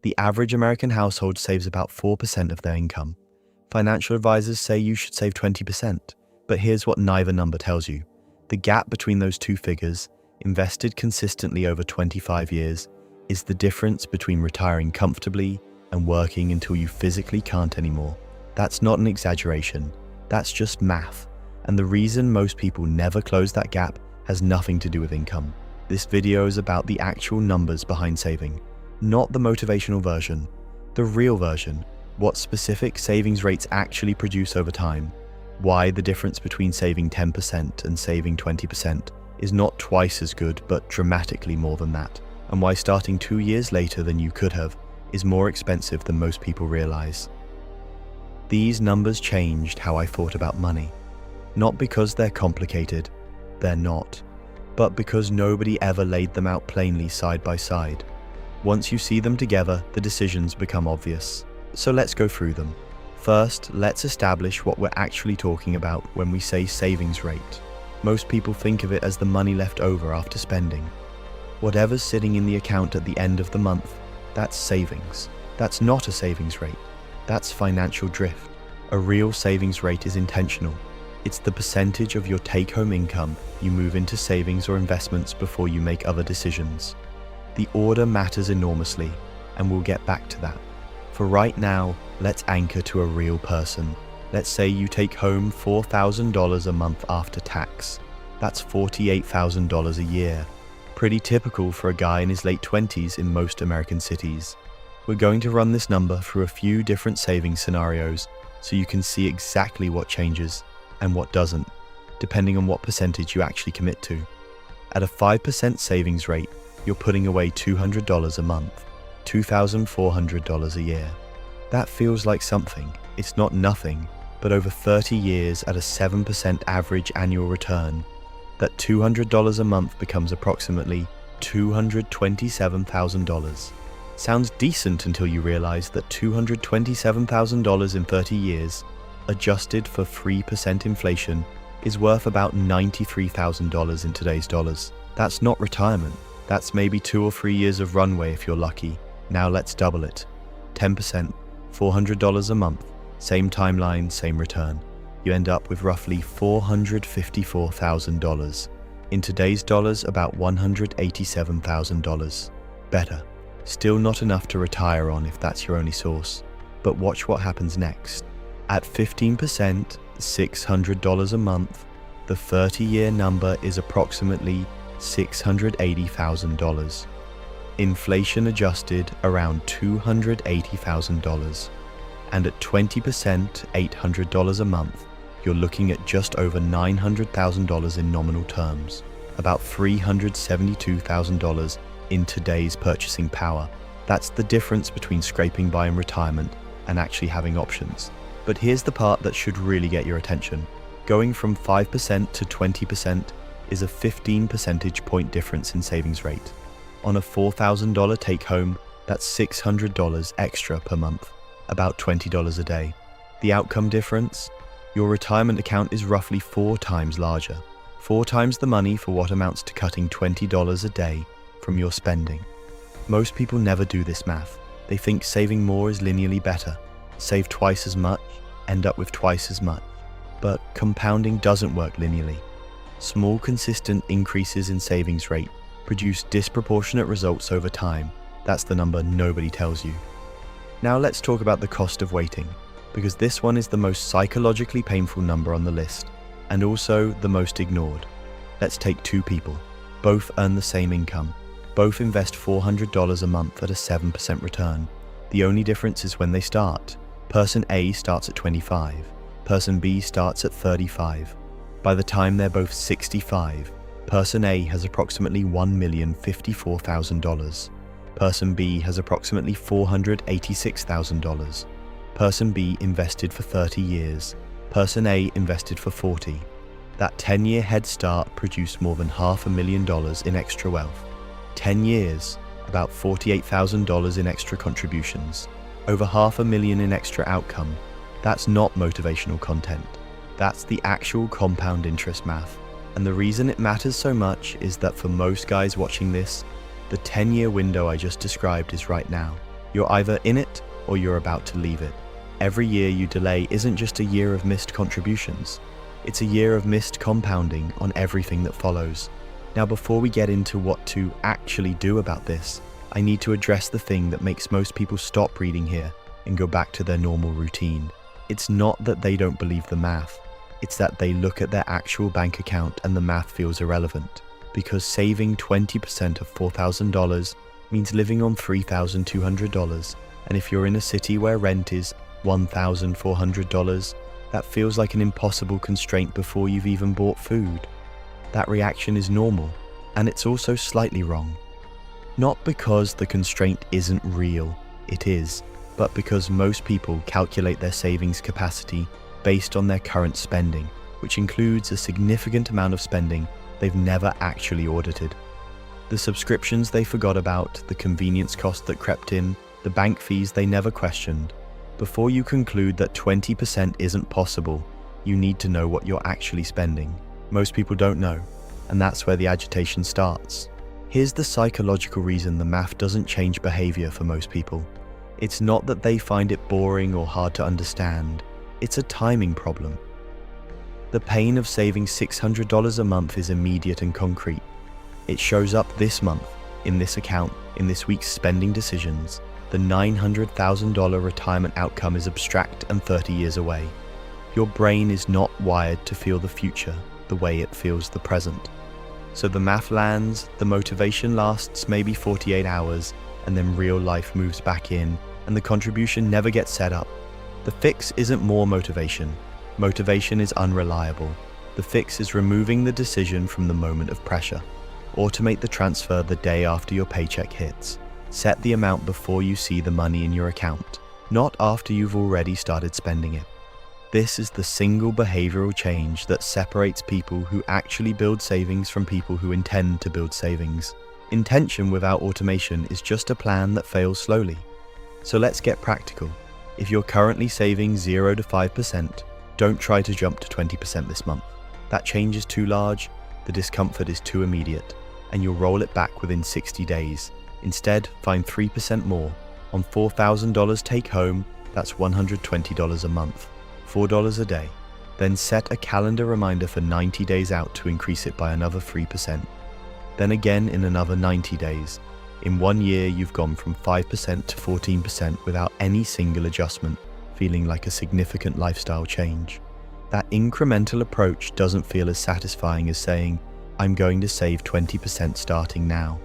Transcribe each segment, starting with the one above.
The average American household saves about 4% of their income. Financial advisors say you should save 20%, but here's what neither number tells you. The gap between those two figures, invested consistently over 25 years, is the difference between retiring comfortably and working until you physically can't anymore. That's not an exaggeration, that's just math. And the reason most people never close that gap has nothing to do with income. This video is about the actual numbers behind saving, not the motivational version, the real version, what specific savings rates actually produce over time, why the difference between saving 10% and saving 20% is not twice as good but dramatically more than that, and why starting 2 years later than you could have is more expensive than most people realize. These numbers changed how I thought about money. Not because they're complicated, they're not, but because nobody ever laid them out plainly side by side. Once you see them together, the decisions become obvious. So let's go through them. First, let's establish what we're actually talking about when we say savings rate. Most people think of it as the money left over after spending. Whatever's sitting in the account at the end of the month, that's savings. That's not a savings rate. That's financial drift. A real savings rate is intentional. It's the percentage of your take-home income you move into savings or investments before you make other decisions. The order matters enormously, and we'll get back to that. For right now, let's anchor to a real person. Let's say you take home $4,000 a month after tax. That's $48,000 a year. Pretty typical for a guy in his late 20s in most American cities. We're going to run this number through a few different savings scenarios so you can see exactly what changes and what doesn't, depending on what percentage you actually commit to. At a 5% savings rate, you're putting away $200 a month, $2,400 a year. That feels like something. It's not nothing, but over 30 years at a 7% average annual return, that $200 a month becomes approximately $227,000. Sounds decent until you realize that $227,000 in 30 years, adjusted for 3% inflation, is worth about $93,000 in today's dollars. That's not retirement. That's maybe 2 or 3 years of runway if you're lucky. Now let's double it. 10%, $400 a month, same timeline, same return. You end up with roughly $454,000. In today's dollars, about $187,000. Better. Still not enough to retire on if that's your only source. But watch what happens next. At 15%, $600 a month, the 30-year number is approximately $680,000. Inflation adjusted around $280,000. And at 20%, $800 a month, you're looking at just over $900,000 in nominal terms, about $372,000 in today's purchasing power. That's the difference between scraping by in retirement and actually having options. But here's the part that should really get your attention. Going from 5% to 20% is a 15 percentage point difference in savings rate. On a $4,000 take-home, that's $600 extra per month, about $20 a day. The outcome difference? Your retirement account is roughly 4 times larger. 4 times the money for what amounts to cutting $20 a day from your spending. Most people never do this math. They think saving more is linearly better. Save twice as much, end up with twice as much. But compounding doesn't work linearly. Small, consistent increases in savings rate produce disproportionate results over time. That's the number nobody tells you. Now let's talk about the cost of waiting, because this one is the most psychologically painful number on the list, and also the most ignored. Let's take 2 people. Both earn the same income. Both invest $400 a month at a 7% return. The only difference is when they start. Person A starts at 25. Person B starts at 35. By the time they're both 65, Person A has approximately $1,054,000. Person B has approximately $486,000. Person B invested for 30 years. Person A invested for 40. That 10-year head start produced more than $500,000 in extra wealth. 10 years, about $48,000 in extra contributions. Over $500,000 in extra outcome. That's not motivational content. That's the actual compound interest math. And the reason it matters so much is that for most guys watching this, the 10-year window I just described is right now. You're either in it or you're about to leave it. Every year you delay isn't just a year of missed contributions. It's a year of missed compounding on everything that follows. Now, before we get into what to actually do about this, I need to address the thing that makes most people stop reading here and go back to their normal routine. It's not that they don't believe the math. It's that they look at their actual bank account and the math feels irrelevant, because saving 20% of $4,000 means living on $3,200, and if you're in a city where rent is $1,400, that feels like an impossible constraint before you've even bought food. That reaction is normal, and it's also slightly wrong. Not because the constraint isn't real, it is, but because most people calculate their savings capacity based on their current spending, which includes a significant amount of spending they've never actually audited. The subscriptions they forgot about, the convenience cost that crept in, the bank fees they never questioned. Before you conclude that 20% isn't possible, you need to know what you're actually spending. Most people don't know, and that's where the agitation starts. Here's the psychological reason the math doesn't change behavior for most people. It's not that they find it boring or hard to understand. It's a timing problem. The pain of saving $600 a month is immediate and concrete. It shows up this month, in this account, in this week's spending decisions. The $900,000 retirement outcome is abstract and 30 years away. Your brain is not wired to feel the future the way it feels the present. So the math lands, the motivation lasts maybe 48 hours, and then real life moves back in, and the contribution never gets set up. The fix isn't more motivation. Motivation is unreliable. The fix is removing the decision from the moment of pressure. Automate the transfer the day after your paycheck hits. Set the amount before you see the money in your account, not after you've already started spending it. This is the single behavioral change that separates people who actually build savings from people who intend to build savings. Intention without automation is just a plan that fails slowly. So let's get practical. If you're currently saving 0 to 5%, don't try to jump to 20% this month. That change is too large, the discomfort is too immediate, and you'll roll it back within 60 days. Instead, find 3% more. On $4,000 take home, that's $120 a month, $4 a day. Then set a calendar reminder for 90 days out to increase it by another 3%. Then again in another 90 days. In 1 year, you've gone from 5% to 14% without any single adjustment, feeling like a significant lifestyle change. That incremental approach doesn't feel as satisfying as saying, I'm going to save 20% starting now.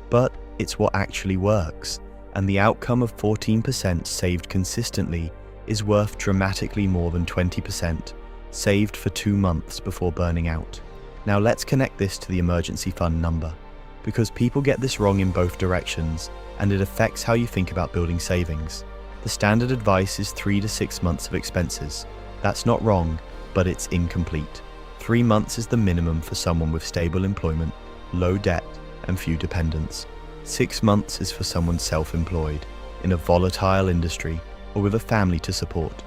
But it's what actually works, and the outcome of 14% saved consistently is worth dramatically more than 20% saved for 2 months before burning out. Now let's connect this to the emergency fund number, because people get this wrong in both directions, and it affects how you think about building savings. The standard advice is 3 to 6 months of expenses. That's not wrong, but it's incomplete. 3 months is the minimum for someone with stable employment, low debt, and few dependents. 6 months is for someone self-employed, in a volatile industry, or with a family to support.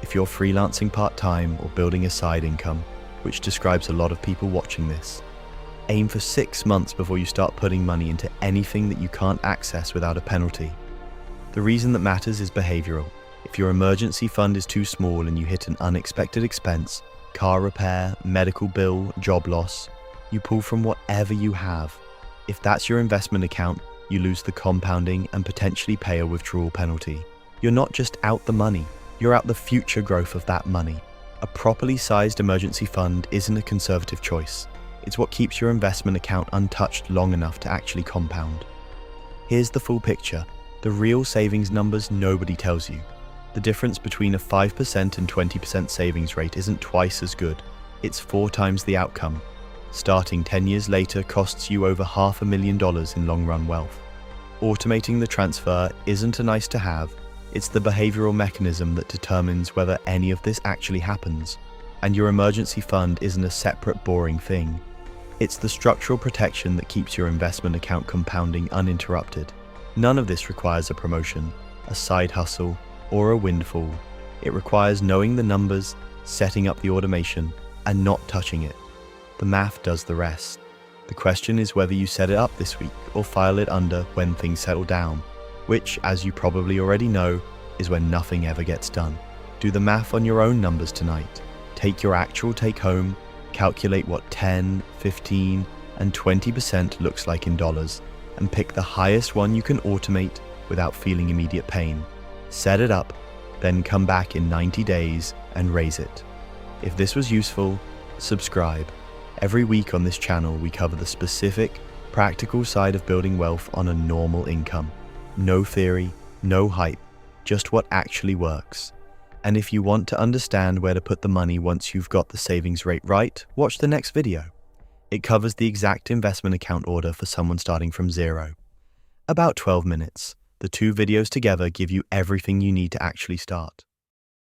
If you're freelancing part-time or building a side income, which describes a lot of people watching this, aim for 6 months before you start putting money into anything that you can't access without a penalty. The reason that matters is behavioral. If your emergency fund is too small and you hit an unexpected expense, car repair, medical bill, job loss, you pull from whatever you have. If that's your investment account, you lose the compounding and potentially pay a withdrawal penalty. You're not just out the money, you're out the future growth of that money. A properly sized emergency fund isn't a conservative choice. It's what keeps your investment account untouched long enough to actually compound. Here's the full picture, the real savings numbers nobody tells you. The difference between a 5% and 20% savings rate isn't twice as good, it's 4 times the outcome. Starting 10 years later costs you over $500,000 in long-run wealth. Automating the transfer isn't a nice to have, it's the behavioral mechanism that determines whether any of this actually happens. And your emergency fund isn't a separate boring thing. It's the structural protection that keeps your investment account compounding uninterrupted. None of this requires a promotion, a side hustle, or a windfall. It requires knowing the numbers, setting up the automation, and not touching it. The math does the rest. The question is whether you set it up this week or file it under when things settle down. which, as you probably already know, is when nothing ever gets done. Do the math on your own numbers tonight. Take your actual take-home, calculate what 10, 15, and 20% looks like in dollars, and pick the highest one you can automate without feeling immediate pain. Set it up, then come back in 90 days and raise it. If this was useful, subscribe. Every week on this channel, we cover the specific, practical side of building wealth on a normal income. No theory, no hype, just what actually works. And if you want to understand where to put the money once you've got the savings rate right, watch the next video. It covers the exact investment account order for someone starting from zero. About 12 minutes. The two videos together give you everything you need to actually start.